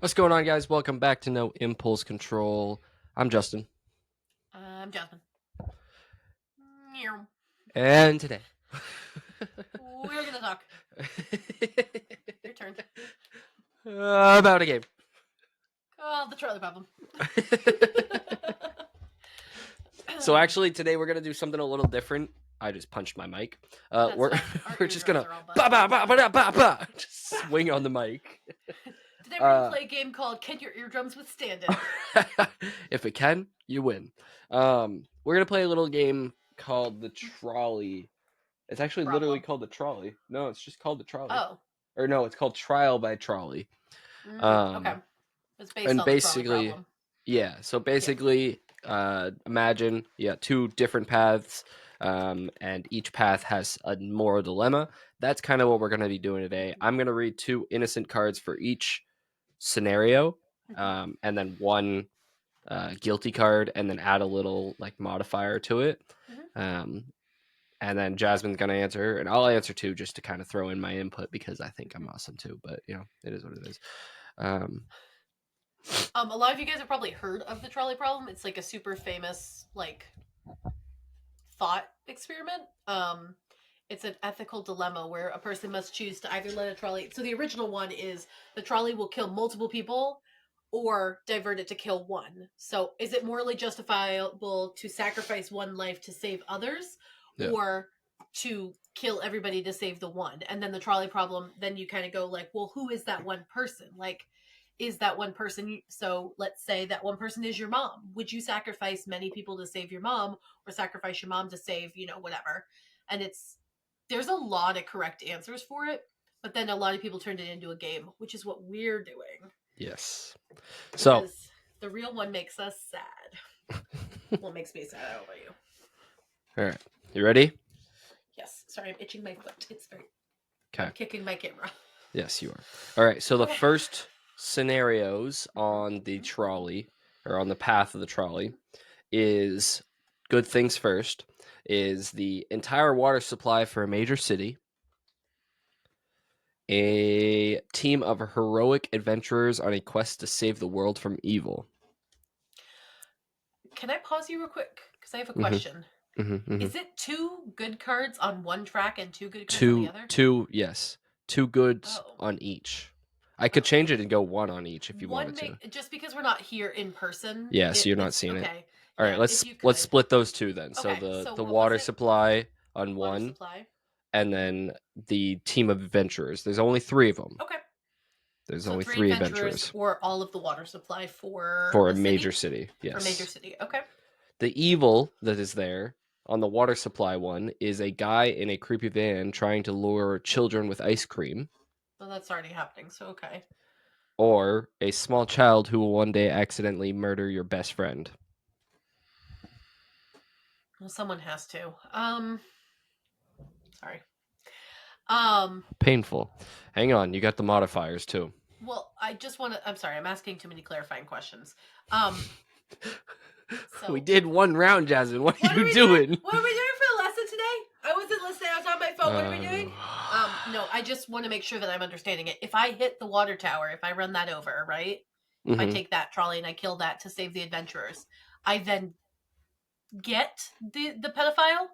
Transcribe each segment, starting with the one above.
What's going on, guys? Welcome back to No Impulse Control. I'm Justin. I'm Jasmine. Meow. And today, We're gonna talk. Your turn. about a game. Oh, the trolley problem. So actually, today we're gonna do something a little different. I just punched my mic. That's We're fine. Our we're just eardrums gonna are all ba ba busted. ba ba da, ba ba just swing on the mic. Today we're gonna play a game called "Can Your Eardrums Withstand It?" If it can, you win. We're gonna play a little game called the Trolley. It's actually literally Problem. called the Trolley. No, it's just called the Trolley. Oh. Or no, it's called Trial by Trolley. Okay. It's based And on the trolley basically, problem. yeah. So Yeah. basically, imagine two different paths, and each path has a moral dilemma. That's kind of what we're going to be doing today. I'm going to read two innocent cards for each scenario, and then one guilty card, and then add a little like modifier to it. Um, and then Jasmine's gonna answer, and I'll answer too, just to kind of throw in my input because I think I'm awesome too. But it is what it is. A lot of you guys have probably heard of the trolley problem. It's like a super famous thought experiment. It's an ethical dilemma where a person must choose to either let a trolley. So the original one is the trolley will kill multiple people or divert it to kill one. So is it morally justifiable to sacrifice one life to save others, Yeah. or to kill everybody to save the one? And then the trolley problem, then you kind of go like, well, who is that one person? Like, is that one person? So let's say that one person is your mom. Would you sacrifice many people to save your mom, or sacrifice your mom to save, whatever? And there's a lot of correct answers for it, but then a lot of people turned it into a game, which is what we're doing. Yes. So, Because the real one makes us sad. Well, it makes me sad. I don't know about you. all right, you ready? Yes. Sorry, I'm itching my foot. It's very. Okay. I'm kicking my camera. Yes, you are. All right. So the Okay. first scenarios on the trolley or on the path of the trolley is good things first. Is the entire water supply for a major city, a team of heroic adventurers on a quest to save the world from evil. Can I pause you real quick? Because I have a Mm-hmm. question. Mm-hmm, mm-hmm. Is it two good cards on one track and two good cards on the other? Yes, two goods Oh. on each. I could Oh. change it and go one on each if you One wanted to. make just because we're not here in person. Yeah, so you're not It's seeing it. okay. All right, Yeah, if you let's could. split those two then. So Okay, the so the what was water it? supply on Water one, supply. and then the team of adventurers. There's only three of them. Okay. There's So only three three adventurers adventurers or all of the water supply for for a a major city? city. For a major Yes. city. Okay. The evil that is there on the water supply one is a guy in a creepy van trying to lure children with ice cream, Well, that's already happening, so okay. or a small child who will one day accidentally murder your best friend. Well, someone has to. Sorry. Painful. Hang on, you got the modifiers too. Well, I just want to. I'm sorry. I'm asking too many clarifying questions. We So did one round, Jasmine. What are what are you we doing? doing? What are we doing for the lesson today? I wasn't listening. I was on my phone. What are we doing? No, I just want to make sure that I'm understanding it. If I hit the water tower, if I run that over, right? If I take that trolley and I kill that to save the adventurers, I then get the pedophile.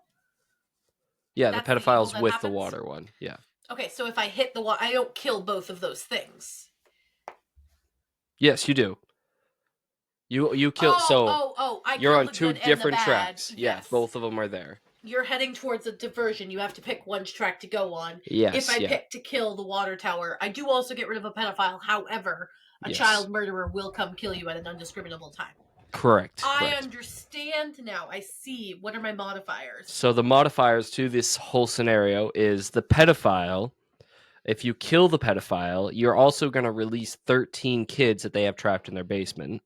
Yeah, the That's the evil pedophile's that with the happens. water one. Yeah. Okay, so if I hit the water, I don't kill both of those things. Yes, you do. You kill. So I you're kill on the two good and the different bad. tracks. Yeah, Yes. both of them are there. You're heading towards a diversion. You have to pick one track to go on. If Yes. I Yeah. pick to kill the water tower, I do also get rid of a pedophile. However, a Yes. child murderer will come kill you at an undiscriminable time. Correct. I Correct. understand now. I see. What are my modifiers? So the modifiers to this whole scenario is the pedophile. If you kill the pedophile, you're also going to release 13 kids that they have trapped in their basement.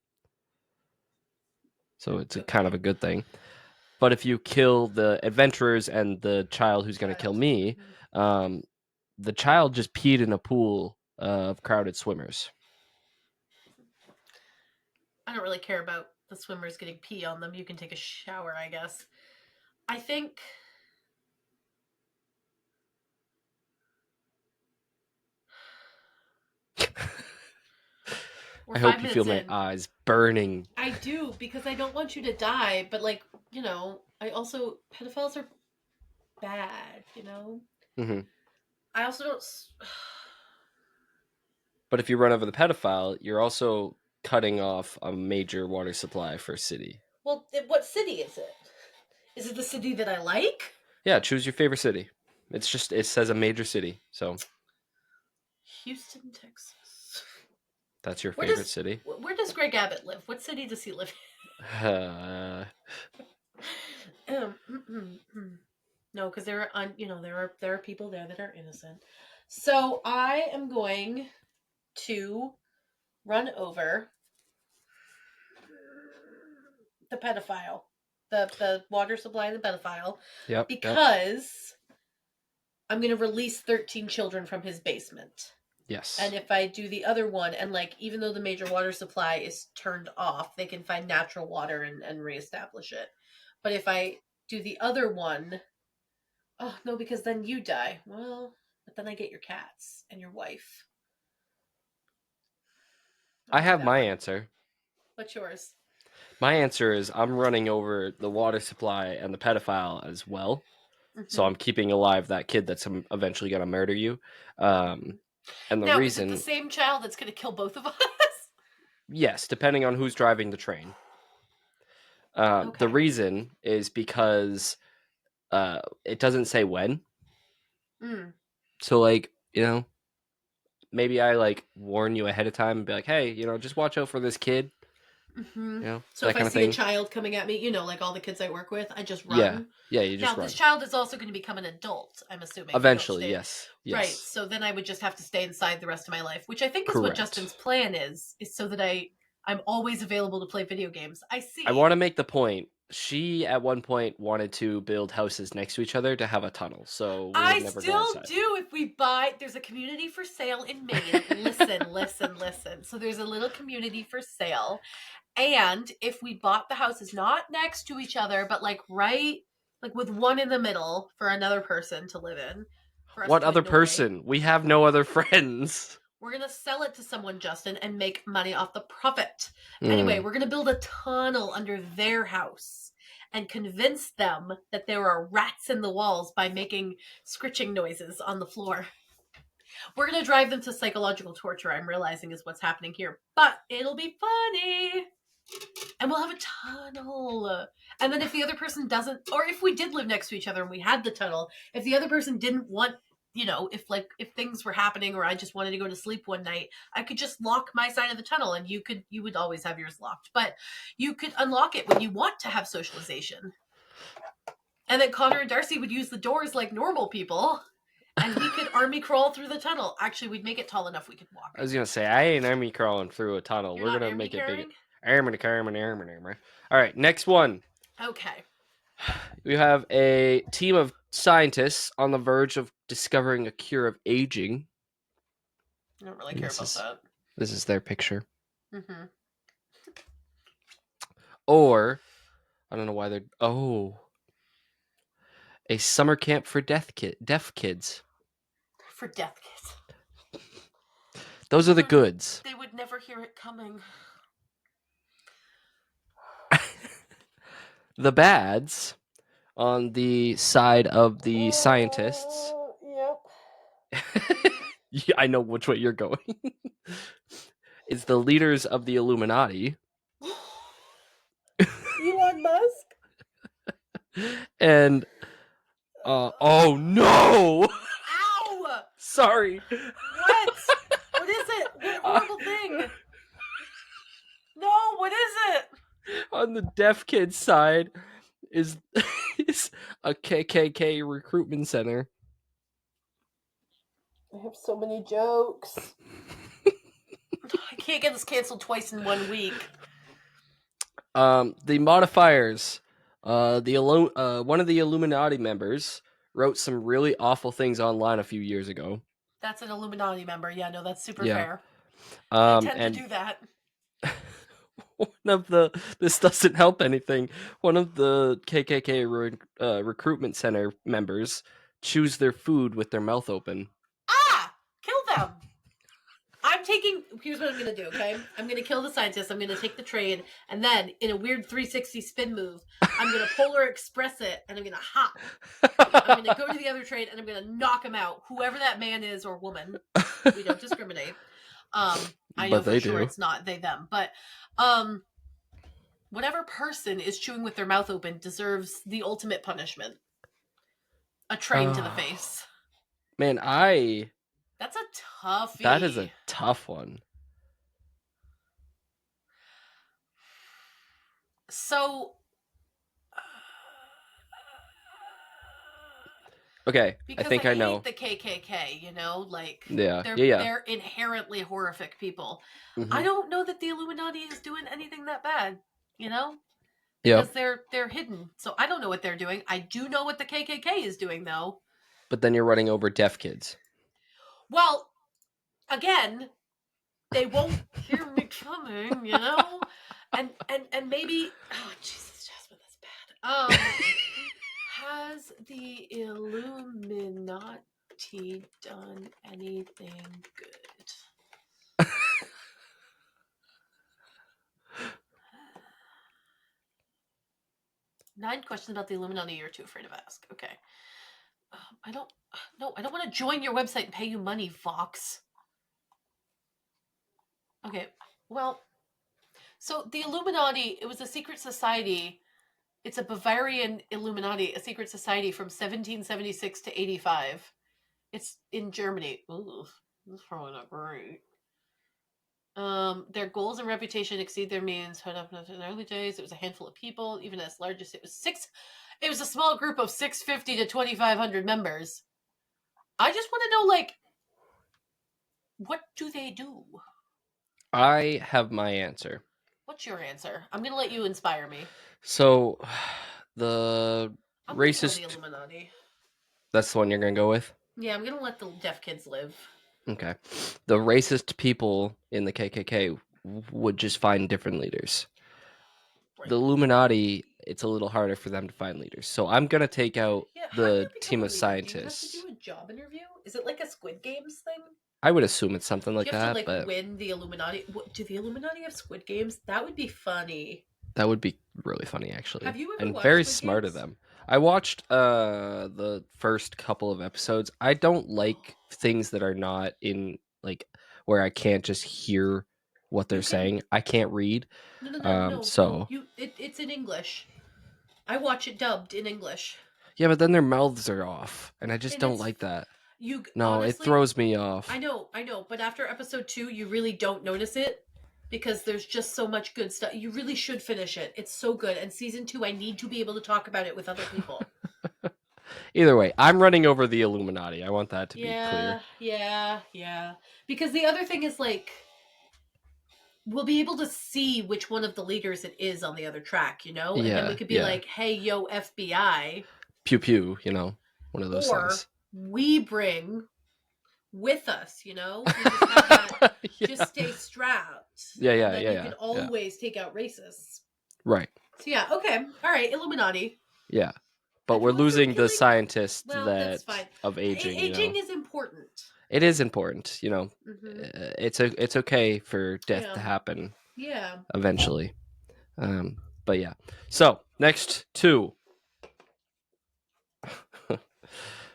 So it's a kind of a good thing. But if you kill the adventurers and the child who's going to kill me, the child just peed in a pool of crowded swimmers. I don't really care about the swimmers getting pee on them. You can take a shower, I guess. I think. We're I hope five you feel minutes my in. eyes burning. I do, because I don't want you to die, but like, I also pedophiles are bad. Hmm. I also don't. But if you run over the pedophile, you're also cutting off a major water supply for a city. Well, what city is it? Is it the city that I like? Yeah, choose your favorite city. It's just it says a major city, so Houston, Texas. that's your Where favorite does city. where does Greg Abbott live? What city does he live Uh, in? No, because there are there are people there that are innocent. So I am going to run over the pedophile, the water supply and the pedophile, yep, yep, because I'm going to release 13 children from his basement. And yes. if I do the other one, and like, even though the major water supply is turned off, they can find natural water and reestablish it. But if I do the other one, oh no, because then you die. Well, but then I get your cats and your wife. I I won't do have that my one. answer. What's yours? My answer is I'm running over the water supply and the pedophile as well. So Mm-hmm. I'm keeping alive that kid that's eventually going to murder you. Mm-hmm. Um, and the Now, is it the reason, same child that's going to kill both of us? yes, depending on who's driving the train. The Okay. reason is because it doesn't say when. Mm. So, like, maybe I like warn you ahead of time and be like, hey, just watch out for this kid, Hmm. So that if I kind of see a thing. child coming at me, like all the kids I work with, I just Yeah. run. Yeah. You Now, just this run. child is also going to become an adult, I'm assuming. They don't Eventually. stay. Yes. Right. Yes. So then I would just have to stay inside the rest of my life, which I think is what Correct. Justin's plan is so that I'm always available to play video games. I I see. want to make the point. She at one point wanted to build houses next to each other to have a tunnel, so we would I never go still outside. do if we buy. There's a community for sale in Maine. Listen, listen, listen. So there's a little community for sale. And if we bought the houses not next to each other, but like right, like with one in the middle for another person to live in, for us What to other annoy, person? We have no other friends. we're going to sell it to someone, Justin, and make money off the profit. Anyway, Mm. we're going to build a tunnel under their house and convince them that there are rats in the walls by making scritching noises on the floor. We're going to drive them to psychological torture, I'm realizing is what's happening here. But it'll be funny. And we'll have a tunnel. And then if the other person doesn't, or if we did live next to each other and we had the tunnel, if the other person didn't want, if things were happening or I just wanted to go to sleep one night, I could just lock my side of the tunnel and you would always have yours locked. But you could unlock it when you want to have socialization. And then Connor and Darcy would use the doors like normal people. And we could army crawl through the tunnel. Actually, we'd make it tall enough we could walk I it. was gonna say I ain't army crawling through a tunnel. You're We're not gonna army make it big. carrying? All right, next one. Okay. We have a team of scientists on the verge of discovering a cure of aging. I don't really And care this about is that. this is their picture. Mm-hmm. Or I don't know why they're a summer camp for deaf kids. For death kids. Those are the goods. They would never hear it coming. The bads on the side of the scientists. Yep. Yeah, I know which way you're going. It's the leaders of the Illuminati. Elon Musk? And oh no! Ow! Sorry. What? What is it? What horrible thing? No, what is it? On the deaf kids side is is a KKK recruitment center. I have so many jokes. I can't get this canceled twice in 1 week. The modifiers. One of the Illuminati members wrote some really awful things online a few years ago. That's an Illuminati member. Yeah, no, that's super Yeah. fair. They tend to And do that. one of this doesn't help anything. One of the KKK recruitment center members chews their food with their mouth open. Ah! Kill them! Here's what I'm going to do, okay? I'm going to kill the scientist. I'm going to take the train. And then, in a weird 360 spin move, I'm going to Polar Express it. And I'm going to hop. I'm going to go to the other train. And I'm going to knock him out. Whoever that man is or woman. We don't discriminate. I know But for they sure do. it's not they, them. But whatever person is chewing with their mouth open deserves the ultimate punishment. A train to the face. Man, That's a toughie. that is a tough one. So, Okay, because I think I know. hate the KKK, you know, like Yeah. they're inherently horrific people. Mm-hmm. I don't know that the Illuminati is doing anything that bad, you know, Yep. because they're hidden. So I don't know what they're doing. I do know what the KKK is doing, though. But then you're running over deaf kids. Well, again, they won't hear me coming, you know, and maybe, oh Jesus, Jasmine, that's bad. Has the Illuminati done anything good? 9 questions about the Illuminati you're too afraid to ask. Okay. I don't want to join your website and pay you money, Fox. Okay. Well, so the Illuminati, it was a secret society. It's a Bavarian Illuminati, a secret society from 1776 to 85. It's in Germany. Ooh, that's probably not great. Their goals and reputation exceed their means. In the early days, it was a handful of people. Even as large as it was six, it was a small group of 650 to 2,500 members. I just want to know, like, what do they do? I have my answer. What's your answer? I'm gonna let you inspire me. So, the I'm gonna kill racist. the Illuminati. That's the one you're gonna go with. Yeah, I'm gonna let the deaf kids live. Okay. The racist people in the KKK would just find different leaders. Right. The Illuminati, it's a little harder for them to find leaders. So I'm gonna take out the team of scientists. Do you have to do a job interview? Is it like a Squid Games thing? I would assume it's something like you have that, to but win the Illuminati. Do the Illuminati have Squid Games? That would be funny. that would be really funny, actually. Have you ever and watched very Squid smart Games? of them. I watched the first couple of episodes. I don't like things that are not in like where I can't just hear what they're saying. I can't read. No. It's in English. I watch it dubbed in English. Yeah, but then their mouths are off, and I just don't like that. Honestly, it throws me off. I know, but after episode 2, you really don't notice it because there's just so much good stuff. You really should finish it. It's so good. And season 2, I need to be able to talk about it with other people. Either way, I'm running over the Illuminati. I want that to be clear. Yeah. Because the other thing is, like, we'll be able to see which one of the leaders it is on the other track, you know? And then we could be like, hey, yo, FBI. Pew pew, you know, one of those things. We bring with us, you know? We just have that, just stay strapped. Yeah. You can always take out racists. Right. So yeah, okay. All right, Illuminati. Yeah. But we're losing the scientist that's fine. Of aging. Aging is important. It is important, you know. Mm-hmm. It's okay for death to happen. Yeah. Eventually. But yeah. So, next 2.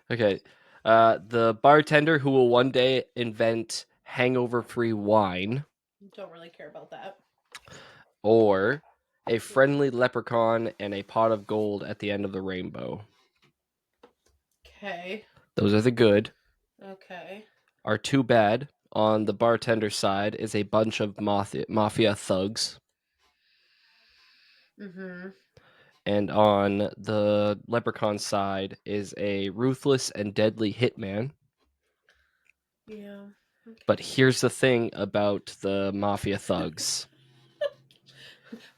Okay. The bartender who will one day invent hangover-free wine. Don't really care about that. Or a friendly leprechaun and a pot of gold at the end of the rainbow. Okay. Those are the good. Okay. Our 2 bad. On the bartender side is a bunch of mafia thugs. Mm-hmm. And on the leprechaun side is a ruthless and deadly hitman. Yeah. Okay. But here's the thing about the mafia thugs.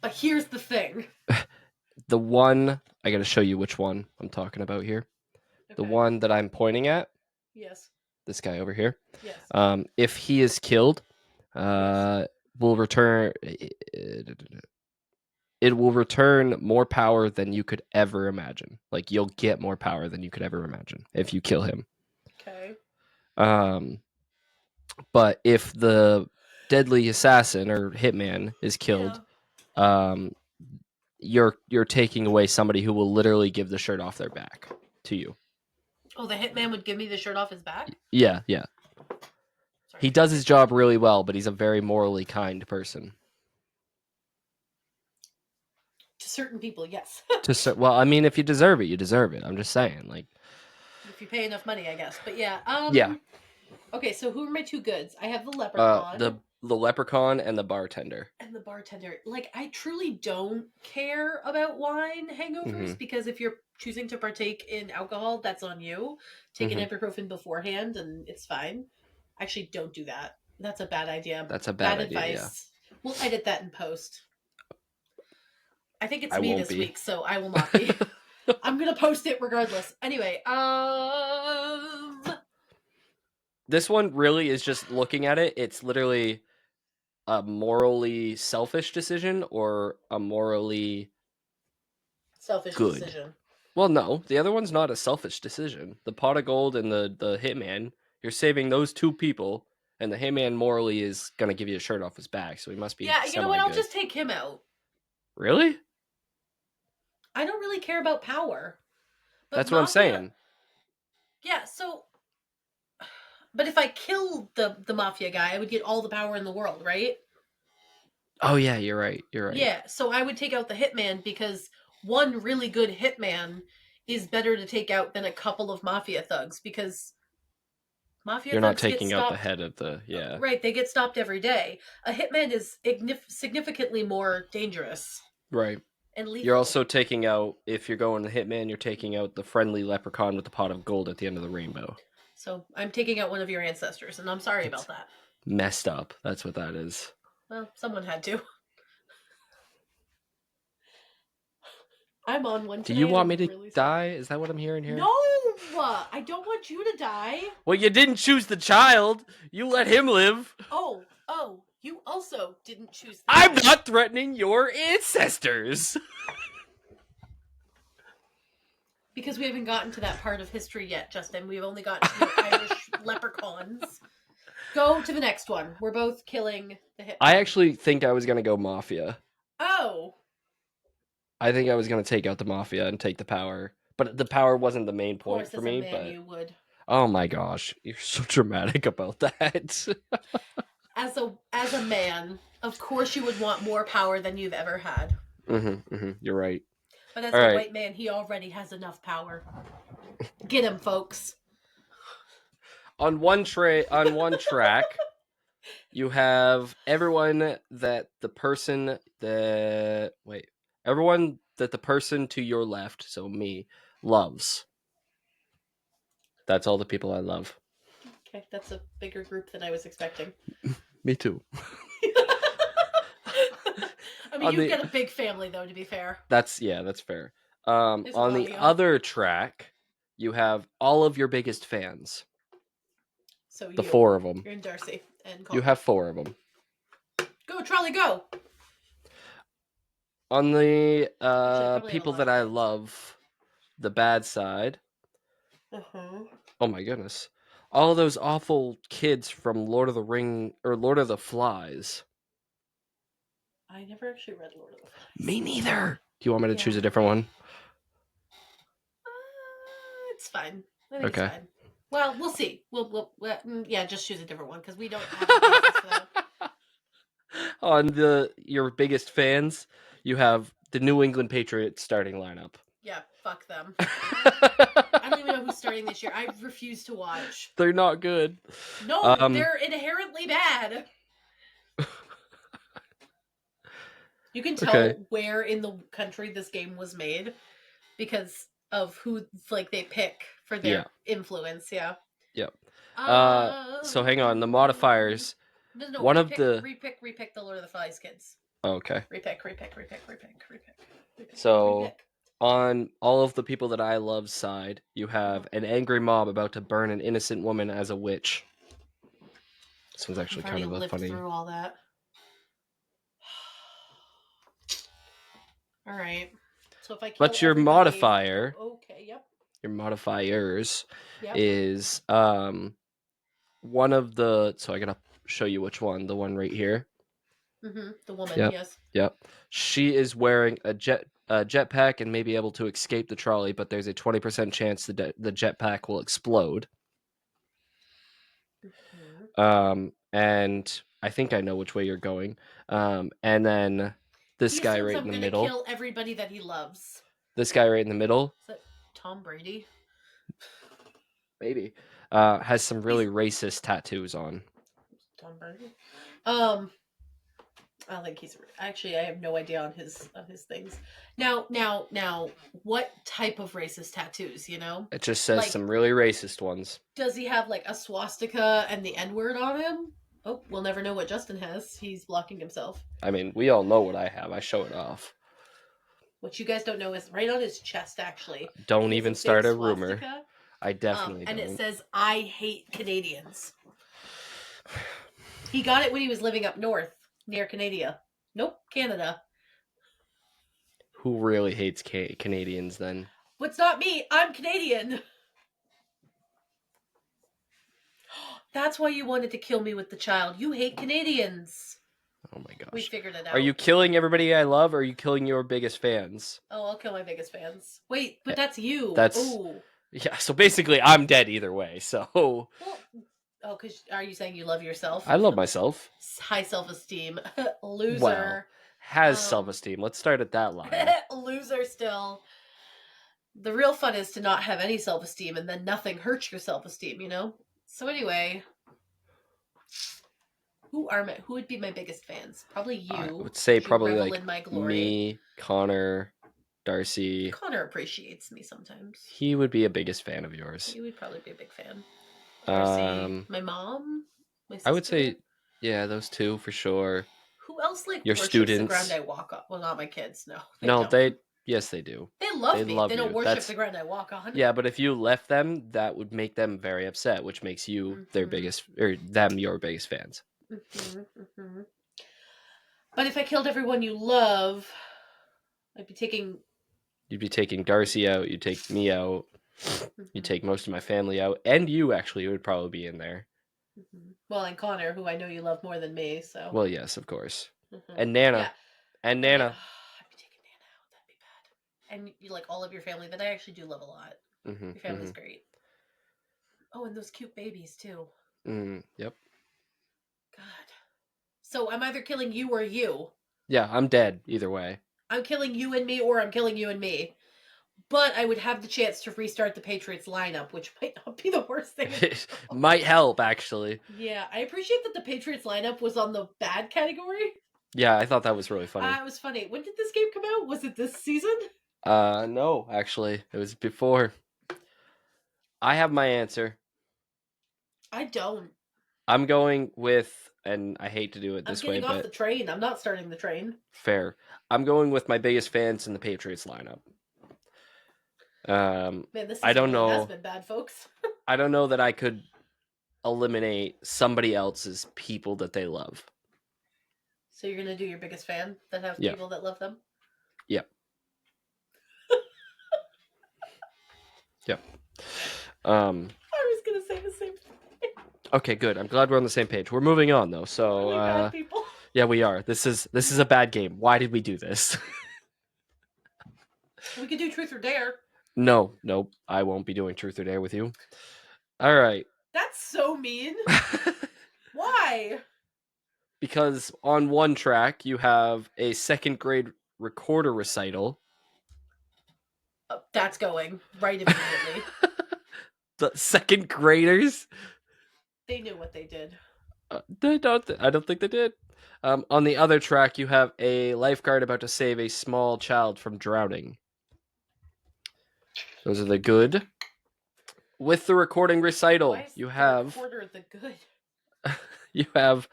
But here's the thing. The one, I gotta show you which one I'm talking about here. Okay. The one that I'm pointing at. Yes. This guy over here. Yes. If he is killed, will return. It will return more power than you could ever imagine. Like, you'll get more power than you could ever imagine if you kill him. Okay. But if the deadly assassin or hitman is Yeah. killed, um, you're taking away somebody who will literally give the shirt off their back to you. Oh, the hitman would give me the shirt off his back? Yeah, yeah. Sorry, He I does get his that. job really well, but he's a very morally kind person. To certain people, yes. Well, I mean, if you deserve it, you deserve it. I'm just saying, like, If you pay enough money, I guess. But yeah. yeah. Okay, so who are my two goods? I have the leprechaun The leprechaun and the bartender. and the bartender. Like, I truly don't care about wine hangovers Mm-hmm. because if you're choosing to partake in alcohol, that's on you. Take an Mm-hmm. ibuprofen beforehand and it's fine. Actually, don't do that. That's a bad idea. That's a bad Bad idea. Yeah, advice. We'll edit that in post. I think it's I me won't this be. week, so I will not be. I'm gonna post it regardless. Anyway, This one really is just looking at it. It's literally a morally selfish decision or a morally selfish good. decision. Well, no, the other one's not a selfish decision. The pot of gold and the hitman, you're saving those two people, and the hitman morally is gonna give you a shirt off his back, so he must be Yeah, you know semi what? I'll good. just take him out. Really? I don't really care about power. But That's what I'm mafia, saying. yeah, so but if I kill the mafia guy, I would get all the power in the world, right? Oh yeah, you're right. You're right. Yeah, so I would take out the hitman because one really good hitman is better to take out than a couple of mafia thugs because mafia You're not thugs get taking out the stopped. head of the yeah. Right, they get stopped every day. A hitman is significantly more dangerous Right. and You're lethal. also taking out, if you're going to Hitman, you're taking out the friendly leprechaun with the pot of gold at the end of the rainbow. So I'm taking out one of your ancestors, and I'm sorry about That's that. messed up. That's what that is. Well, someone had to. I'm on one Do today, you and want me I'm to really sad. die? Is that what I'm hearing here? No, I don't want you to die. Well, you didn't choose the child. You let him live. Oh, you also didn't choose the I'm child. not threatening your ancestors. Because we haven't gotten to that part of history yet, Justin. We've only gotten to the Irish leprechauns. Go to the next one. We're both killing the hitman. I actually think I was going to go mafia. Oh. I think I was going to take out the mafia and take the power. But the power wasn't the main Of point course, for as a me. man, But you would. oh my gosh, you're so dramatic about that. As a man, of course you would want more power than you've ever had. You're right. But as All a right. white man, he already has enough power. Get him, folks. On one track, you have everyone that the person to your left, so me, loves. That's all the people I love. Okay, that's a bigger group than I was expecting. Me too. I mean, you've got a big family, though, to be fair. That's fair. On There's a lot of the y'all. other track, you have all of your biggest fans. So The four of them. You're in Darcy and You have four of them. Go, Trolley, go! On the Actually, people that I love, the bad side. Oh my goodness. All of those awful kids from Lord of the Ring or Lord of the Flies. I never actually read Lord of the Flies. Me neither. Do you want me to choose a different one? It's fine. I think Okay. it's fine. Well, we'll see. We'll yeah, just choose a different one because we don't have a basis for that. On your biggest fans, you have the New England Patriots starting lineup. Yeah, fuck them. I don't even know who's starting this year. I refuse to watch. They're not good. No, they're inherently bad. You can tell where in the country this game was made because of who they pick for their influence. Yeah. Yep. So hang on. The modifiers. No. One repick the Lord of the Flies kids. Okay. Repick. So on all of the people that I love side, you have an angry mob about to burn an innocent woman as a witch. This one's actually kind of a funny. Through all that. All right. So if I kill but your modifier, okay, yep. Your modifiers is one of the. So I gotta show you which one. The one right here. The woman, Yep. yes. Yep. She is wearing a jetpack and may be able to escape the trolley, but there's a 20% chance the jetpack will explode. And I think I know which way you're going. And then this He guy assumes right in I'm the gonna middle. kill everybody that he loves. This guy right in the middle, Is that Tom Brady? maybe, has some really racist tattoos on. Tom Brady. I don't think he's actually. I have no idea on his things. Now, what type of racist tattoos? You know, It just says like, some really racist ones. does he have like a swastika and the N word on him? Oh, we'll never know what Justin has. He's blocking himself. I mean, we all know what I have. I show it off. What you guys don't know is right on his chest. Actually, Don't he has a even big start a rumor. swastika. I definitely And it don't. says, "I hate Canadians." He got it when he was living up north near Canada. Nope, Canada. Who really hates Canadians then? What's not me? I'm Canadian. That's why you wanted to kill me with the child. You hate Canadians. Oh my gosh. We figured it out. Are you killing everybody I love, or are you killing your biggest fans? Oh, I'll kill my biggest fans. Wait, but that's you. That's- Ooh. Yeah, so basically I'm dead either way, so... Well, oh, because are you saying you love yourself? I love myself. High self-esteem. Loser. Well, has self-esteem. Let's start at that line. Loser still. The real fun is to not have any self-esteem and then nothing hurts your self-esteem, you know? So anyway, who would be my biggest fans? Probably you. I would say probably revel like in my glory. me, Connor, Darcy. Connor appreciates me sometimes. He would be a biggest fan of yours. He would probably be a big fan. Darcy, my mom, my sister. I would say, yeah, those two for sure. Who else like your worships students? the ground I walk on? Well, not my kids. No, yes, they do. They love me. They don't worship That's, the ground I walk on. Yeah, but if you left them, that would make them very upset, which makes you their biggest, or them your biggest fans. But if I killed everyone you love, I'd be taking. You'd be taking Darcy out. You'd take me out. You'd take most of my family out, and you actually would probably be in there. Well, and Connor, who I know you love more than me, so. Well, yes, of course. And Nana. Yeah. And Nana. I'd be taking Nana out. That'd be bad. And you like all of your family that I actually do love a lot. Your family's great. Oh, and those cute babies too. Yep. God. So I'm either killing you or you. Yeah, I'm dead either way. I'm killing you and me, or I'm killing you and me. But I would have the chance to restart the Patriots lineup, which might not be the worst thing. It might help, actually. Yeah, I appreciate that the Patriots lineup was on the bad category. Yeah, I thought that was really funny. It was funny. When did this game come out? Was it this season? No, actually. It was before. I have my answer. I don't. I'm going with, and I hate to do it this way, I'm getting off the train. I'm not starting the train. Fair. I'm going with my biggest fans in the Patriots lineup. Man, this I don't know. Has been bad, folks. I don't know that I could eliminate somebody else's people that they love. So you're gonna do your biggest fan that has people that love them? Yep. Yep. I was gonna say the same thing. Okay, good. I'm glad we're on the same page. We're moving on though. So bad people. Yeah, we are. This is a bad game. Why did we do this? We could do truth or dare. No, nope. I won't be doing truth or dare with you. All right. That's so mean. Why? Because on one track you have a second grade recorder recital. That's going right immediately. The second graders? They knew what they did. I don't think they did. On the other track, you have a lifeguard about to save a small child from drowning. Those are the good. With the recording recital, you have the good. You have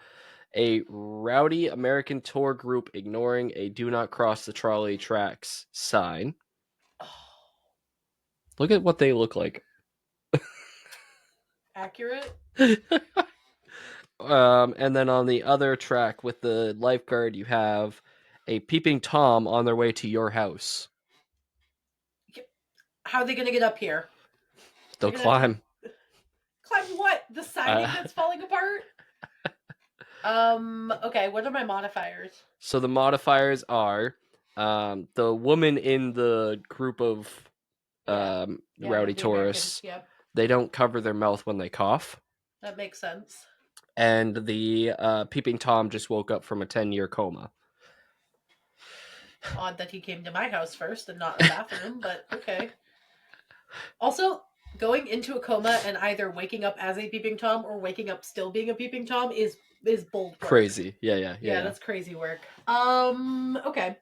a rowdy American tour group ignoring a "Do not cross the trolley tracks" sign. Oh. Look at what they look like. Accurate. And then on the other track with the lifeguard, you have a peeping Tom on their way to your house. How are they going to get up here? They'll climb. Climb what? The siding that's falling apart? Okay, what are my modifiers? So the modifiers are the woman in the group of Yeah. Yeah, rowdy the American. tourists. Yep. They don't cover their mouth when they cough. That makes sense. And the peeping Tom just woke up from a 10-year coma. Odd that he came to my house first and not a bathroom, but okay. Also, going into a coma and either waking up as a peeping Tom or waking up still being a peeping Tom is bold work. Crazy. Yeah, that's crazy work. Okay.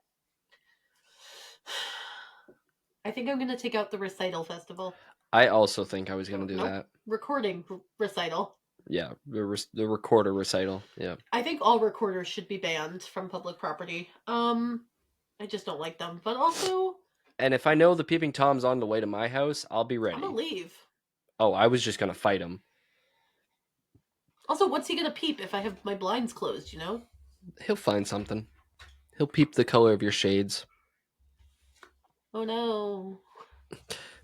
I think I'm gonna take out the recital festival. I also think I was gonna do Nope. that. Recording recital. Yeah, the recorder recital. Yeah. I think all recorders should be banned from public property. I just don't like them. But also, And if I know the peeping Tom's on the way to my house, I'll be ready. I'm gonna leave. Oh, I was just gonna fight him. Also, what's he gonna peep if I have my blinds closed, you know? He'll find something. He'll peep the color of your shades. Oh no.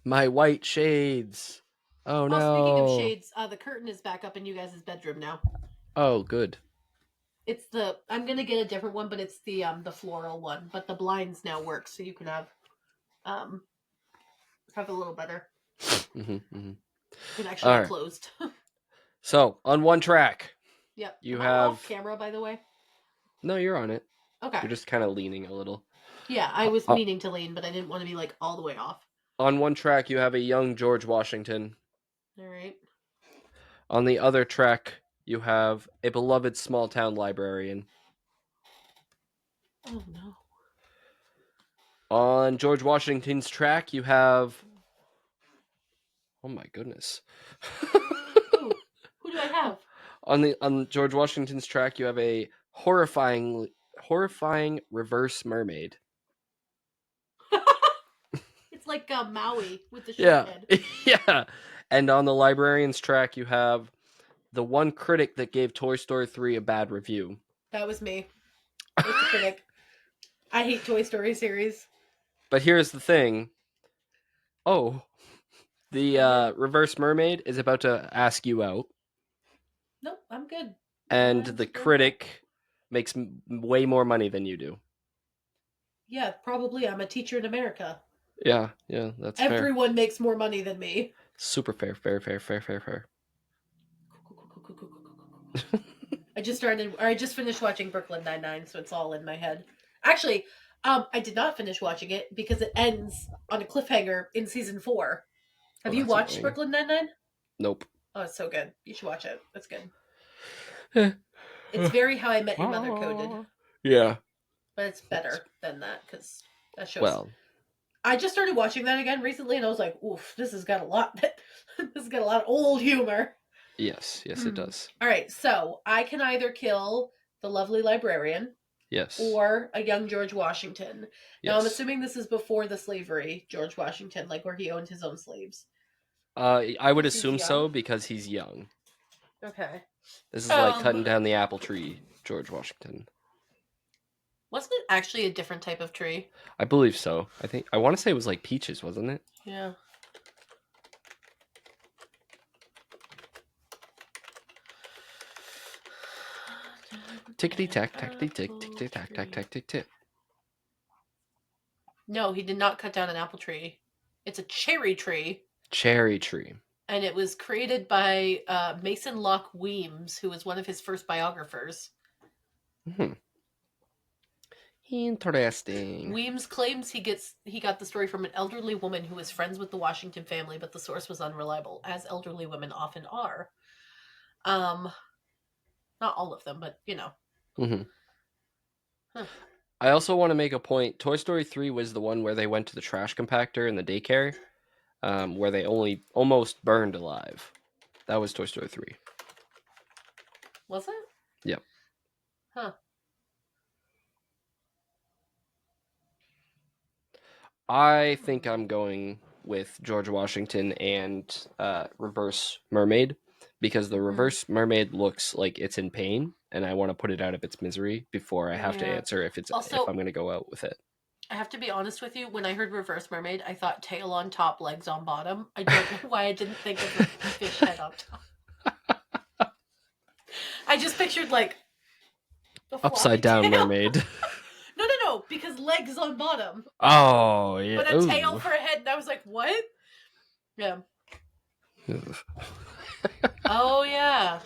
My white shades. Oh no. Oh, speaking of shades, the curtain is back up in you guys' bedroom now. Oh, good. It's I'm gonna get a different one, but it's the floral one. But the blinds now work, so you can have a little better. Mm-hmm. Can actually All be right. closed. So on one track. Yep. You Am I have off camera, by the way? No, you're on it. Okay. You're just kind of leaning a little. Yeah, I was meaning to lean, but I didn't want to be like all the way off. On one track, you have a young George Washington. All right. On the other track, you have a beloved small town librarian. Oh no. On George Washington's track, you have. Oh my goodness. Who do I have? On George Washington's track, you have a horrifying reverse mermaid. It's like Maui with the Yeah, head. yeah. And on the librarian's track, you have the one critic that gave Toy Story 3 a bad review. That was me. It's the critic. I hate Toy Story series. But here's the thing. Oh, the reverse mermaid is about to ask you out. Nope, I'm good. And the critic makes way more money than you do. Yeah, probably. I'm a teacher in America. Yeah, that's fair. Everyone makes more money than me. Super fair. I just finished watching Brooklyn Nine-Nine, so it's all in my head. Actually, I did not finish watching it because it ends on a cliffhanger in season 4. Have you watched annoying. Brooklyn Nine-Nine? Nope. Oh, it's so good. You should watch it. It's good. It's very How I Met Your Mother coded. Yeah. But it's better than that because that shows. Well, I just started watching that again recently, and I was like, "Oof, this has got a lot. This has got a lot of old humor." Yes, it does. All right, so I can either kill the lovely librarian, yes, or a young George Washington. Now, I'm assuming this is before the slavery George Washington, like where he owned his own slaves. I would assume so because he's young. Okay. This is like cutting down the apple tree, George Washington. Wasn't it actually a different type of tree? I believe so. I want to say it was like peaches, wasn't it? Yeah. Tickety tack, tackety tick, tick tack, tack, tack, tick tick. No, he did not cut down an apple tree. It's a cherry tree. Cherry tree. And it was created by Mason Locke Weems, who was one of his first biographers. Interesting. Weems claims he got the story from an elderly woman who was friends with the Washington family, but the source was unreliable, as elderly women often are. Not all of them, but you know. Mm-hmm. Huh. I also want to make a point. Toy Story 3 was the one where they went to the trash compactor in the daycare, where they almost burned alive. That was Toy Story 3. Was it? Yep. Huh. I think I'm going with George Washington and Reverse Mermaid, because the Reverse Mermaid looks like it's in pain, and I want to put it out of its misery before I have to answer if I'm going to go out with it. I have to be honest with you. When I heard Reverse Mermaid, I thought tail on top, legs on bottom. I don't know why I didn't think of a fish head on top. I just pictured like a Upside floppy down tail. mermaid. No, because legs on bottom, Oh yeah. but a tail Ooh. for a head. And I was like, what? Yeah. Oh yeah.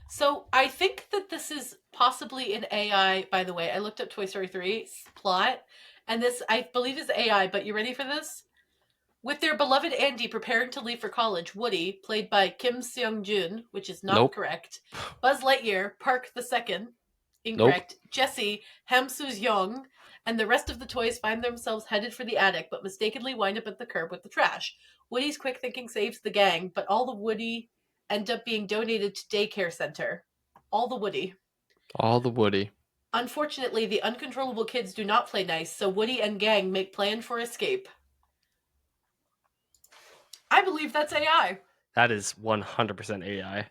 So I think that this is possibly an AI. By the way, I looked up Toy Story 3's plot, and this I believe is AI. But you ready for this? With their beloved Andy preparing to leave for college, Woody, played by Kim Seung Jun, which is not Nope. correct, Buzz Lightyear, Park the Second, Nope. incorrect, Jesse, Hamsoo Young, and the rest of the toys find themselves headed for the attic, but mistakenly wind up at the curb with the trash. Woody's quick thinking saves the gang, but all the Woody end up being donated to daycare center. All the Woody. All the Woody. Unfortunately, the uncontrollable kids do not play nice, so Woody and gang make plan for escape. I believe that's AI. That is 100% AI.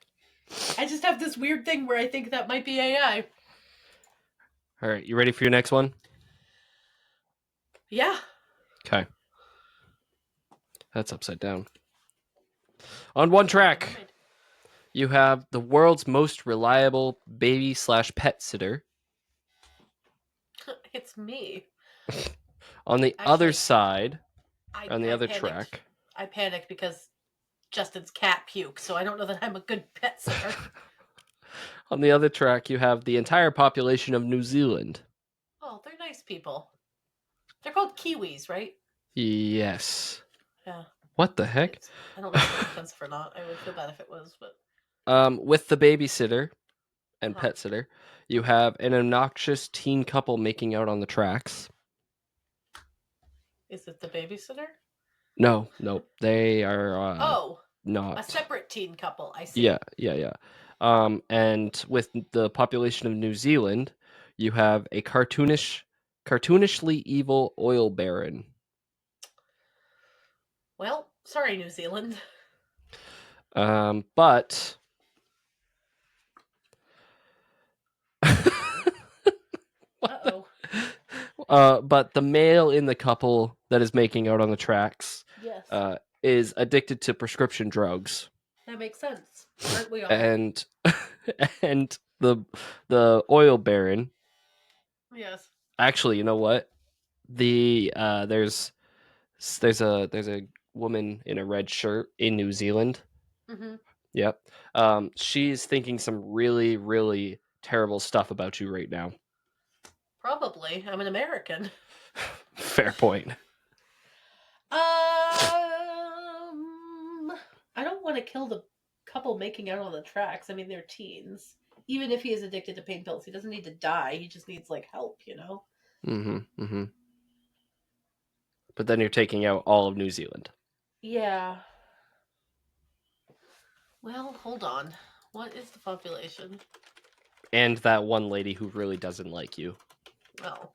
I just have this weird thing where I think that might be AI. All right, you ready for your next one? Yeah. Okay. That's upside down. On one track, you have the world's most reliable baby/pet sitter. It's me. On the other Actually, side, I, on the I other panicked. track, I panicked because Justin's cat puked, so I don't know that I'm a good pet sitter. on the other track, you have the entire population of New Zealand. Oh, they're nice people. They're called Kiwis, right? Yes. Yeah. What the heck? I don't know if that's offensive or not. I would feel bad if it was, but. With the babysitter and Uh-huh. pet sitter, you have an obnoxious teen couple making out on the tracks. Is it the babysitter? No, nope. They are Oh, a not. separate teen couple. I see. Yeah. And with the population of New Zealand, you have a cartoonishly evil oil baron. Well, sorry, New Zealand. But Uh-oh. but the male in the couple that is making out on the tracks Yes. is addicted to prescription drugs. That makes sense. Aren't we all? And and the oil baron, Yes. actually, you know what? The there's a woman in a red shirt in New Zealand. Mm-hmm. Yep. She's thinking some really, really terrible stuff about you right now. Probably. I'm an American. Fair point. I don't want to kill the couple making out on the tracks. I mean, they're teens. Even if he is addicted to pain pills, he doesn't need to die. He just needs like help, you know? Mm-hmm. But then you're taking out all of New Zealand. Yeah. Well, hold on. What is the population? And that one lady who really doesn't like you. Oh.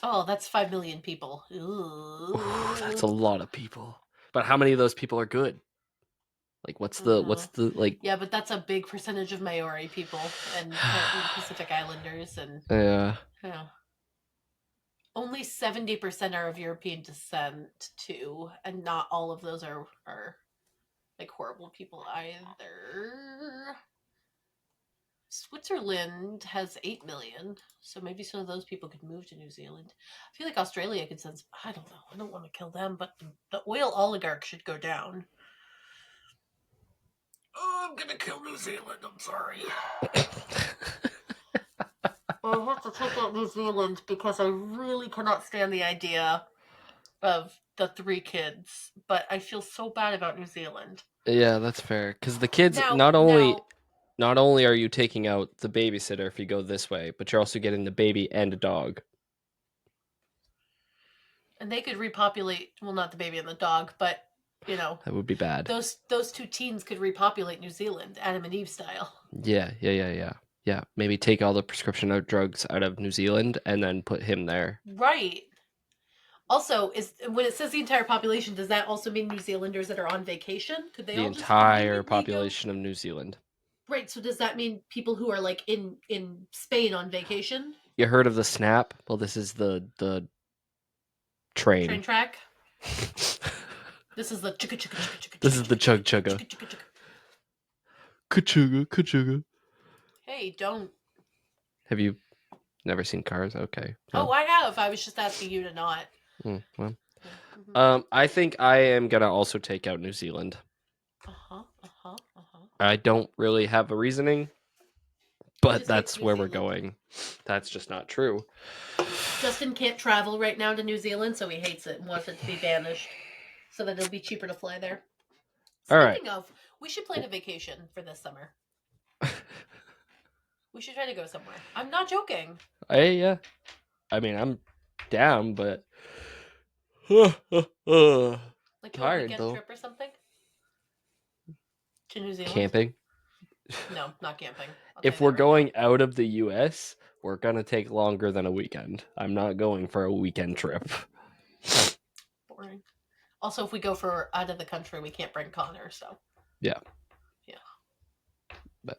Oh, that's 5 million people. Ooh. Ooh, that's a lot of people. But how many of those people are good? Like, what's the like? Yeah, but that's a big percentage of Maori people and Pacific Islanders and Yeah. yeah. Only 70% are of European descent too, and not all of those are like horrible people either. Switzerland has 8 million, so maybe some of those people could move to New Zealand. I feel like Australia could send some, I don't know. I don't want to kill them, but the oil oligarch should go down. Oh, I'm gonna kill New Zealand. I'm sorry. I have to take out New Zealand because I really cannot stand the idea of the 3 kids, but I feel so bad about New Zealand. Yeah, that's fair. Because the kids Now, not only are you taking out the babysitter if you go this way, but you're also getting the baby and a dog. and they could repopulate. Well, not the baby and the dog, but you know, That would be bad. those 2 teens could repopulate New Zealand, Adam and Eve style. Yeah. Maybe take all the prescription drugs out of New Zealand and then put him there. Right. Also, is when it says the entire population, does that also mean New Zealanders that are on vacation? Could they The all just entire conveniently go? population of New Zealand. Right. So does that mean people who are like in Spain on vacation? You heard of the snap? Well, this is the Train train. track. This is the chugga chugga chugga chugga. This is the chug chugga. chugga chugga chugga. Kachuga, kachuga. Hey, don't. Have you never seen Cars? Okay. Oh, I have. I was just asking you to not. Well. Mhm. I think I am gonna also take out New Zealand. I don't really have a reasoning, but that's where we're going. That's just not true. Justin can't travel right now to New Zealand, so he hates it and wants it to be banished, so that it'll be cheaper to fly there. All right. Speaking of, we should plan a vacation for this summer. We should try to go somewhere. I'm not joking. I mean, I'm down, but like a tired weekend though. trip or something to New Zealand. Camping. No, not camping. If we're going out of the U.S., we're gonna take longer than a weekend. I'm not going for a weekend trip. Boring. Also, if we go for out of the country, we can't bring Connor. So yeah. But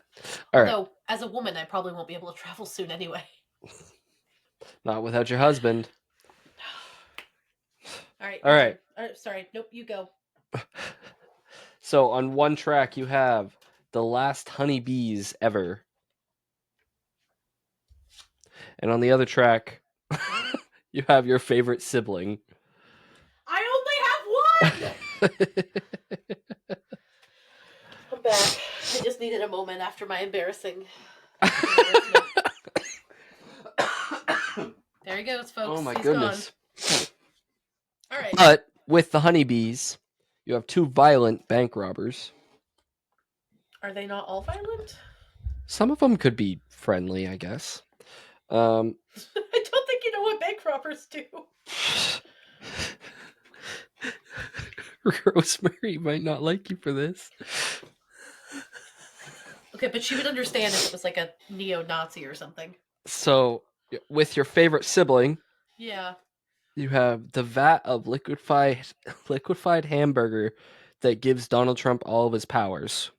although, right. As a woman, I probably won't be able to travel soon anyway. Not without your husband. All right. All right. Sorry. Nope. You go. So on one track, you have The Last Honeybees Ever. And on the other track, you have Your Favorite Sibling. I only have one! I'm back. I just needed a moment after my embarrassing. There he goes, folks. Oh my He's goodness. Gone. All right. But with the honeybees, you have two violent bank robbers. Are they not all violent? Some of them could be friendly, I guess. I don't think you know what bank robbers do. Rosemary might not like you for this. Okay, but she would understand if it was like a neo-Nazi or something. So, with your favorite sibling, yeah, you have the vat of liquefied hamburger that gives Donald Trump all of his powers.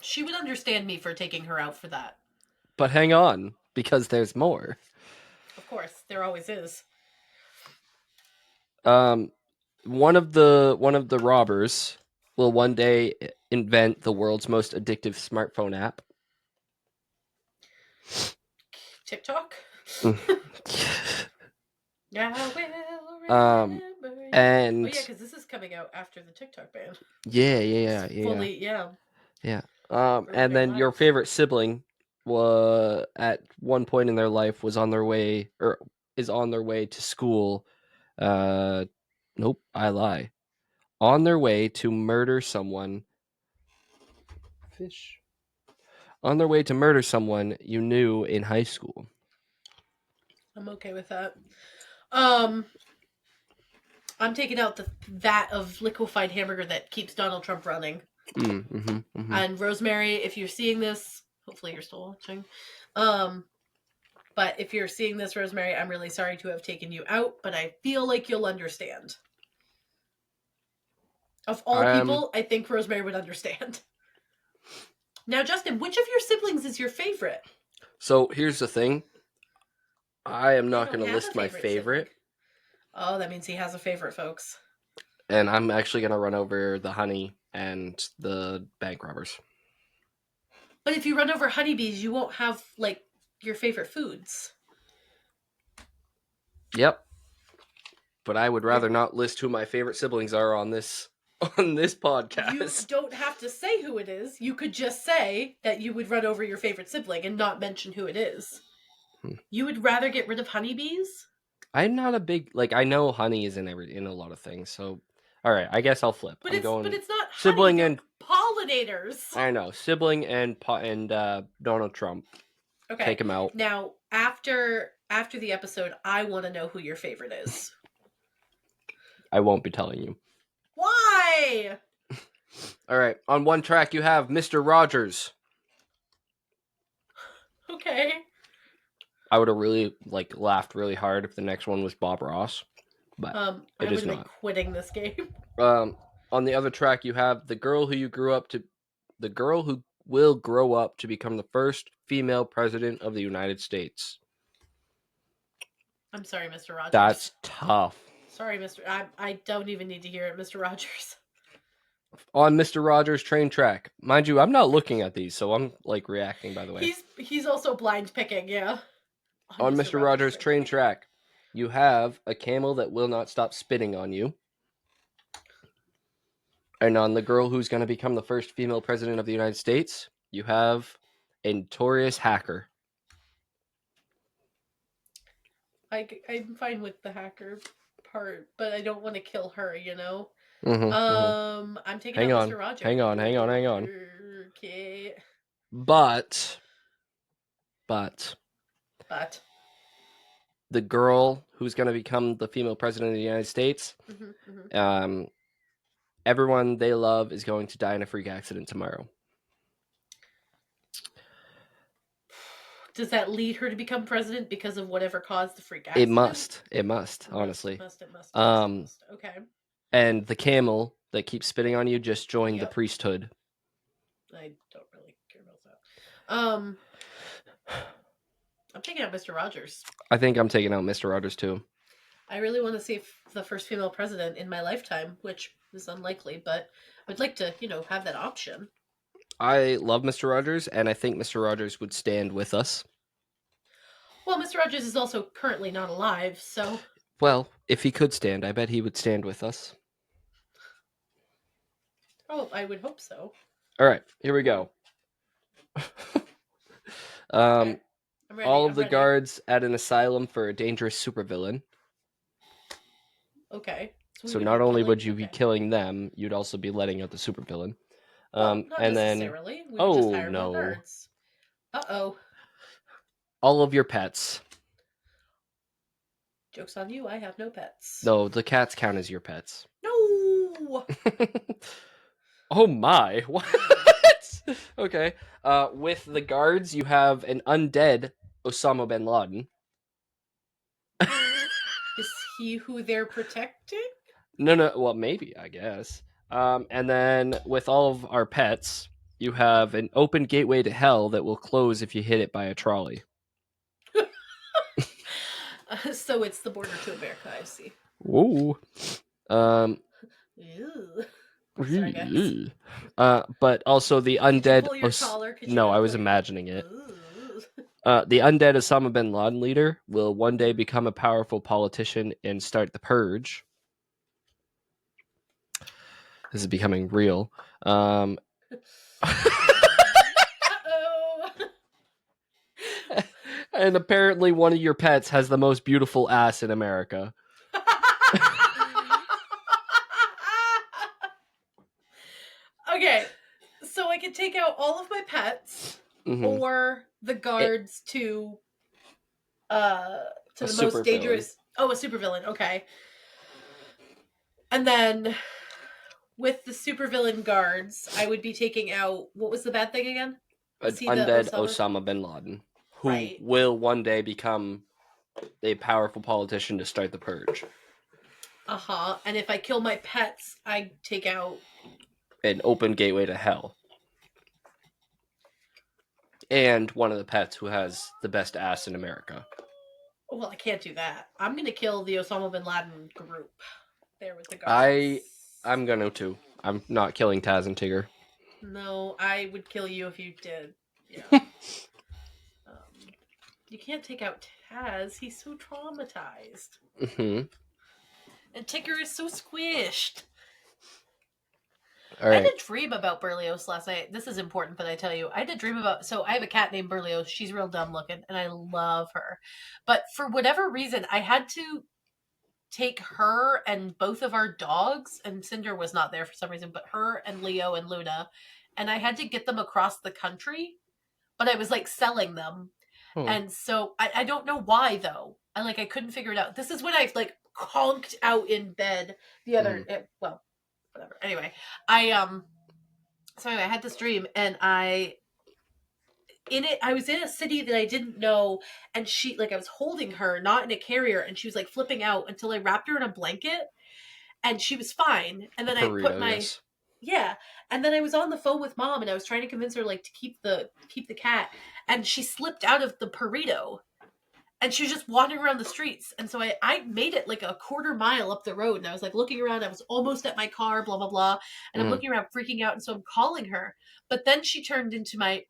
She would understand me for taking her out for that. But hang on, because there's more. Of course, there always is. One of the robbers will one day invent the world's most addictive smartphone app. TikTok? Yeah, and yeah, because this is coming out after the TikTok ban. Yeah. Fully, yeah. And then your favorite sibling at one point in their life was on their way or is on their way to school. Nope, I lie. On their way to murder someone. Fish. On their way to murder someone you knew in high school. I'm okay with that. I'm taking out the vat of liquefied hamburger that keeps Donald Trump running. And Rosemary, if you're seeing this, hopefully you're still watching. But if you're seeing this, Rosemary, I'm really sorry to have taken you out, but I feel like you'll understand. Of all people, I think Rosemary would understand. Now, Justin, which of your siblings is your favorite? So here's the thing. I am not going to list my favorite. Oh, that means he has a favorite, folks. And I'm actually going to run over the honey and the bank robbers. But if you run over honeybees, you won't have, like, your favorite foods. Yep. But I would rather not list who my favorite siblings are on this podcast. You don't have to say who it is. You could just say that you would run over your favorite sibling and not mention who it is. You would rather get rid of honeybees? I'm not a big I know honey is in a lot of things. So, all right, I guess I'll flip. But it's not sibling honey, and pollinators. I know sibling and Donald Trump. Okay, take him out. Now after the episode, I want to know who your favorite is. I won't be telling you. Why? All right, on one track you have Mr. Rogers. Okay. I would have really laughed really hard if the next one was Bob Ross, but it is not. Quitting this game. On the other track, you have the girl who will grow up to become the first female president of the United States. I'm sorry, Mr. Rogers. That's tough. Sorry, Mr. I don't even need to hear it, Mr. Rogers. On Mr. Rogers' train track. Mind you, I'm not looking at these, so I'm like reacting, by the way. He's also blind picking, yeah. On On Mr. Mr. Rogers' Rogers' train train track. track, you have a camel that will not stop spitting on you. And on the girl who's going to become the first female president of the United States, you have a notorious hacker. I'm fine with the hacker part, but I don't want to kill her, you know? Mm-hmm, mm-hmm. I'm taking Hang out on, Mr. Rogers. hang on. Okay. But But. the girl who's going to become the female president of the United States, Mhm, mhm. um, everyone they love is going to die in a freak accident tomorrow. Does that lead her to become president because of whatever caused the freak It accident? must. It must, honestly. It must. Um, Okay. and the camel that keeps spitting on you just joined the Yep. priesthood. I don't really care about that. I'm taking out Mr. Rogers. I think I'm taking out Mr. Rogers too. I really want to see the first female president in my lifetime, which is unlikely, but I'd like to, have that option. I love Mr. Rogers, and I think Mr. Rogers would stand with us. Well, Mr. Rogers is also currently not alive, so. Well, if he could stand, I bet he would stand with us. Oh, I would hope so. All right, here we go. Okay. I'm ready. All of the guards at an asylum for a dangerous supervillain. Okay. So not only would you be killing them, you'd also be letting out the supervillain. Well, not and necessarily. then, We would just oh hire more no, guards. Uh-oh. all of your pets. Joke's on you, I have no pets. No, the cats count as your pets. No! Oh my, what? Okay. With the guards, you have an undead Osama bin Laden. Is he who they're protecting? No, well, maybe, I guess. And then with all of our pets, you have an open gateway to hell that will close if you hit it by a trolley. So it's the border to America, I see. Ooh. Ew. Sorry, guys. But also the undead. Could you pull your collar? No, I was imagining it. The undead Osama bin Laden leader will one day become a powerful politician and start the purge. This is becoming real. Uh-oh. And apparently one of your pets has the most beautiful ass in America. Okay, so I could take out all of my pets, or the guards to the most dangerous. Oh, a supervillain. Okay, and then with the supervillain guards, I would be taking out. What was the bad thing again? Undead Osama bin Laden, who will one day become a powerful politician to start the purge. And if I kill my pets, I take out an open gateway to hell. And one of the pets who has the best ass in America. Well, I can't do that. I'm going to kill the Osama bin Laden group. There with the guards. I'm going to too. I'm not killing Taz and Tigger. No, I would kill you if you did. Yeah. You can't take out Taz. He's so traumatized. Mm-hmm. And Tigger is so squished. All right. I had a dream about Berlioz last night. This is important that I tell you. I had a dream about. So I have a cat named Berlioz. She's real dumb looking, and I love her. But for whatever reason, I had to take her and both of our dogs, and Cinder was not there for some reason, but her and Leo and Luna, and I had to get them across the country. But I was like selling them. And so I don't know why though. I couldn't figure it out. This is when I conked out in bed the other whatever. Anyway, I had this dream and I was in a city that I didn't know, and she I was holding her not in a carrier, and she was flipping out until I wrapped her in a blanket and she was fine. And then I put my yeah. And then I was on the phone with Mom and I was trying to convince her to keep the cat, and she slipped out of the burrito. and she was just wandering around the streets. And so I made it like a quarter mile up the road, and I was like looking around. I was almost at my car, blah blah blah, and I'm Mm. looking around, freaking out. And so I'm calling her, but then she turned into my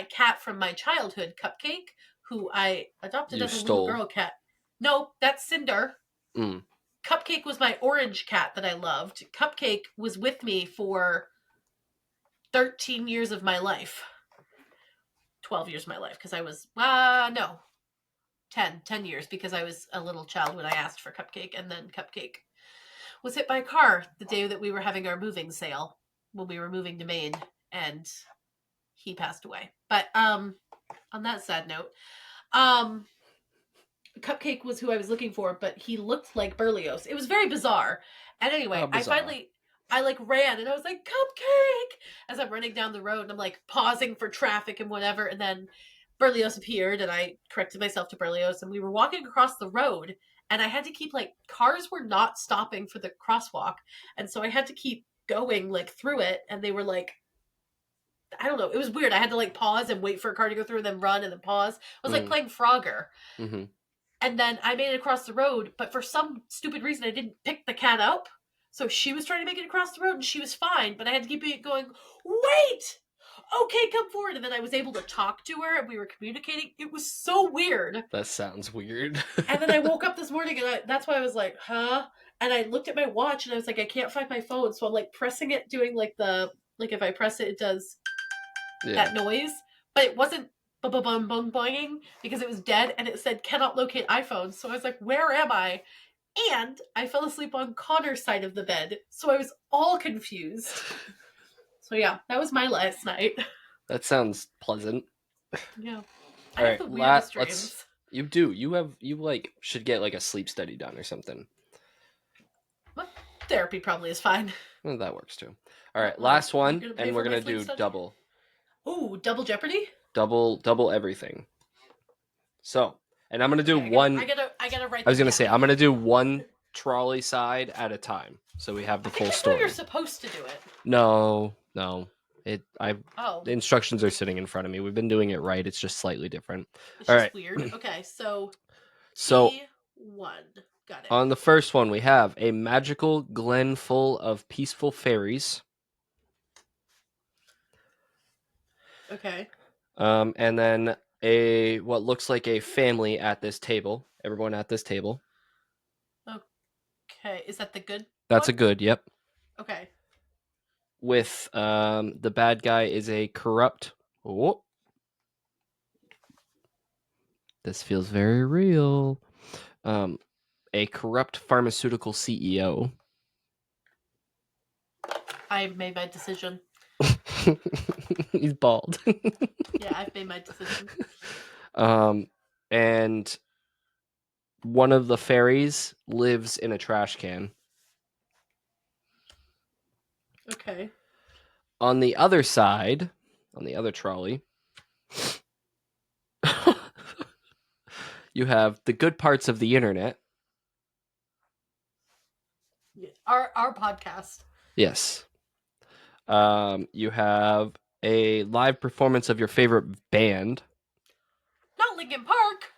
cat from my childhood, Cupcake, who I adopted You as a little stole. girl cat. No, that's Cinder. Mm. Cupcake was my orange cat that I loved. Cupcake was with me for 13 years of my life. 12 years of my life because I was no, 10 years because I was a little child when I asked for Cupcake, and then Cupcake was hit by a car the day that we were having our moving sale when we were moving to Maine, and he passed away. But on that sad note, um Cupcake was who I was looking for, but he looked like Berlioz. It was very bizarre. And How anyway, bizarre. I like ran and I was like, Cupcake! As I'm running down the road and I'm like pausing for traffic and whatever. And then Berlioz appeared and I corrected myself to Berlioz, and we were walking across the road, and I had to keep like, cars were not stopping for the crosswalk. And so I had to keep going like through it. And they were like, I don't know. It was weird. I had to like pause and wait for a car to go through and then run and then pause. I was like Mm. playing Frogger. Mm-hmm. And then I made it across the road, but for some stupid reason, I didn't pick the cat up. So she was trying to make it across the road, and she was fine, but I had to keep going, wait! Okay, come forward. And then I was able to talk to her, and we were communicating. It was so weird. That sounds weird. And then I woke up this morning, and that's why I was like, huh? And I looked at my watch, and I was like, I can't find my phone. So I'm like pressing it, doing like if I press it, it does that noise. But it wasn't boing because it was dead, and it said cannot locate iPhone. So I was like, where am I? And I fell asleep on Connor's side of the bed, so I was all confused. So yeah, that was my last night. That sounds pleasant. Yeah, I All have right, the weirdest let's. dreams. You do. You like should get like a sleep study done or something. But therapy probably is fine. Well, that works too. All right, Well, last you're one, gonna pay and we're for my gonna sleep do study? double, Ooh, double Jeopardy. double everything. So, and I'm gonna do Okay, one. I gotta write I was them gonna down. say I'm gonna do one trolley side at a time, so we have the I think full that's how you're story. supposed to do it. No. Oh, The instructions are sitting in front of me. We've been doing it right. It's just slightly different. it's All just right. weird. Okay, so So T1. Got it. on the first one, we have a magical glen full of peaceful fairies. Okay. And then a what looks like a family at this table. Everyone at this table. Okay. Is that the good That's a one? good. Yep. Okay. With the bad guy is a corrupt. Oh, this feels very real. A corrupt pharmaceutical CEO. I've made my decision. He's bald. Yeah, I've made my decision. And one of the fairies lives in a trash can. Okay. On the other side, on the other trolley, you have the good parts of the internet. Yeah. Our podcast. Yes. You have a live performance of your favorite band, Not Lincoln Park.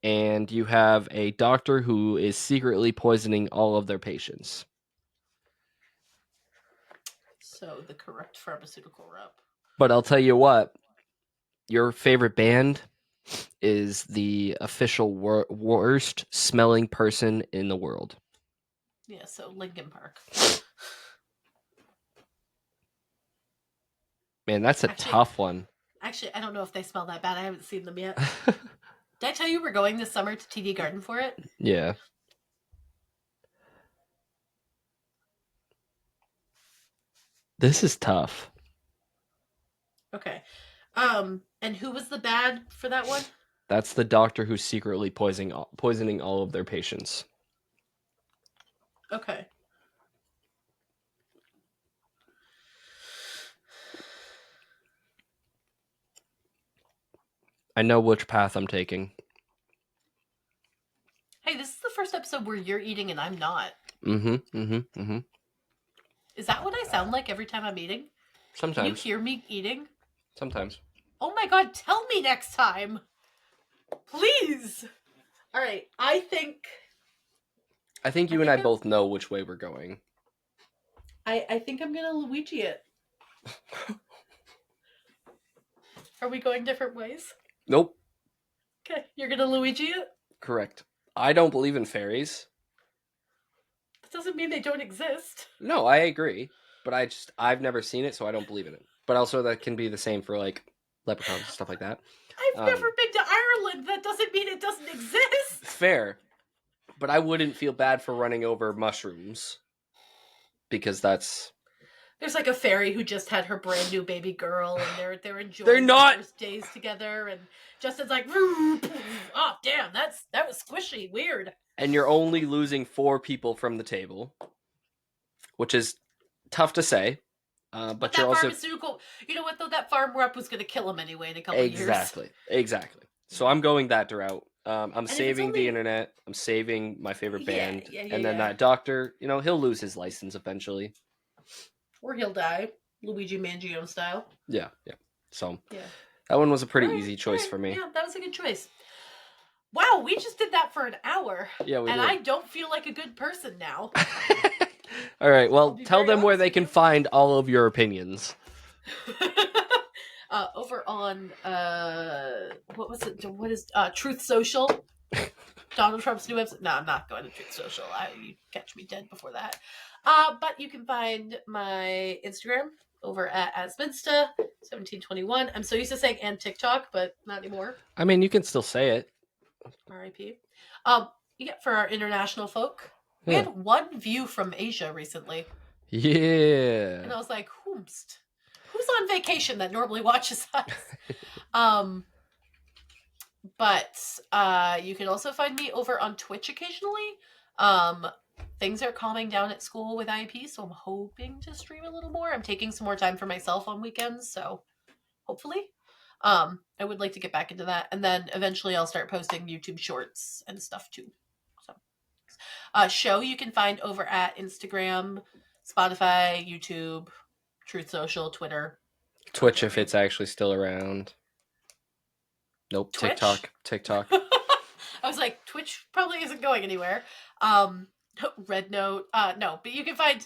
and you have a doctor who is secretly poisoning all of their patients. So the correct pharmaceutical rep. But I'll tell you what, your favorite band is the official worst smelling person in the world. Yeah, so Lincoln Park. Man, that's a tough one. Actually, I don't know if they smell that bad. I haven't seen them yet. Did I tell you we're going this summer to TD Garden for it? Yeah. This is tough. Okay. And who was the bad for that one? That's the doctor who's secretly poisoning all of their patients. Okay. I know which path I'm taking. Hey, this is the first episode where you're eating and I'm not. Mm-hmm. Is that what I sound like every time I'm eating? Sometimes. Can you hear me eating? Sometimes. Oh my god, tell me next time. Please. All right. I think you and I both know which way we're going. I think I'm gonna Luigi it. Are we going different ways? Nope. Okay, you're gonna Luigi it? Correct. I don't believe in fairies. That doesn't mean they don't exist. No, I agree. But I've never seen it, so I don't believe in it. But also that can be the same for like leprechauns and stuff like that. I've never been to Ireland. That doesn't mean it doesn't exist. Fair. But I wouldn't feel bad for running over mushrooms. Because that's... There's like a fairy who just had her brand new baby girl, and they're enjoying They're not... their first days together, and Justin's like, oh damn, that was squishy, weird. And you're only losing 4 people from the table, which is tough to say. But that you're also... pharmaceutical, you know what though, that farm rep was going to kill him anyway in a couple years. Exactly. So I'm going that route. I'm And saving only... the internet. I'm saving my favorite band, and then yeah. that doctor, he'll lose his license eventually, or he'll die, Luigi Mangione style. Yeah. So that one was a pretty easy choice for me. Yeah, that was a good choice. Wow, we just did that for an hour. Yeah, we did. I don't feel like a good person now. All right, well, tell them where they can find all of your opinions. Over on what was it? What is Truth Social? Donald Trump's new website. No, I'm not going to Truth Social. You catch me dead before that. But you can find my Instagram over at Asminsta1721. I'm so used to saying and TikTok, but not anymore. I mean, you can still say it. R.I.P. Yeah, for our international folk. We had 1 view from Asia recently. Yeah. And I was like, who's on vacation that normally watches us? But you can also find me over on Twitch occasionally. Things are calming down at school with IEP, so I'm hoping to stream a little more. I'm taking some more time for myself on weekends, so hopefully. I would like to get back into that. And then eventually I'll start posting YouTube shorts and stuff too. So, show you can find over at Instagram, Spotify, YouTube, Truth Social, Twitter. Twitch, if it's actually still around. Nope. Twitch? TikTok. I was like, Twitch probably isn't going anywhere. Red Note. No, but you can find...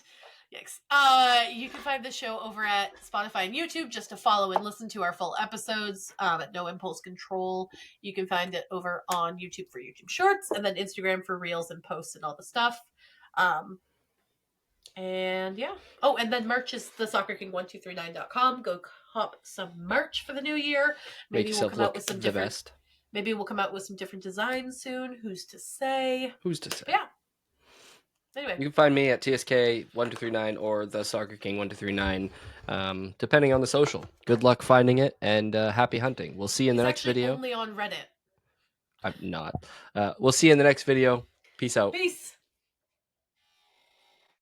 you can find the show over at Spotify and YouTube just to follow and listen to our full episodes at No Impulse Control. You can find it over on YouTube for YouTube Shorts, and then Instagram for Reels and posts and all the stuff. And yeah. Oh, and then merch is thesoccerking1239.com. Go cop some merch for the new year. Maybe we'll come out with some different... best. Maybe we'll come out with some different designs soon. Who's to say? But yeah. Anyway. You can find me at TSK1239 or the Soccer King 1239, depending on the social. Good luck finding it, and happy hunting. We'll see you in the next video. Only on Reddit. I'm not. We'll see you in the next video. Peace out. Peace.